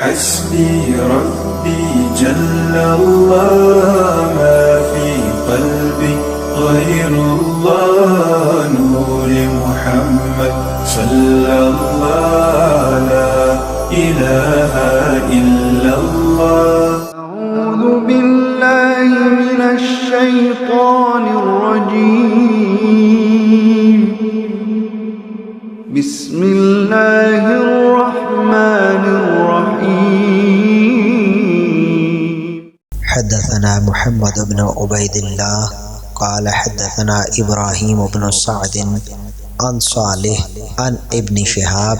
حسبي ربي جل الله ما في قلبي غير الله نور محمد صلى الله لا إله إلا الله. أعوذ بالله من الشيطان الرجيم. بسم الله الرحمن الرحيم. حدثنا محمد بن عبيد الله قال حدثنا إبراهيم بن سعد عن صالح عن ابن شهاب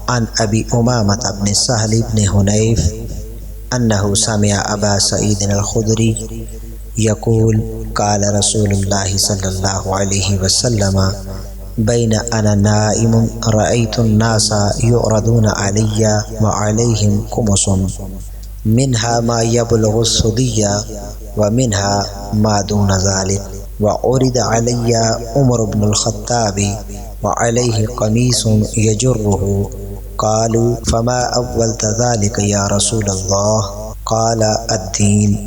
عن أبي أمامة بن سهل بن هنيف أنه سمع أبا سعيد الخدري يقول قال رسول الله صلى الله عليه وسلم بين أنا نائم رأيت الناس يعرضون علي وعليهم قمص منها ما يبلغ الصدية ومنها ما دون ذلك، وعرض علي عمر بن الخطاب وعليه قميص يجره. قالوا فما أولت ذلك يا رسول الله؟ قال الدين.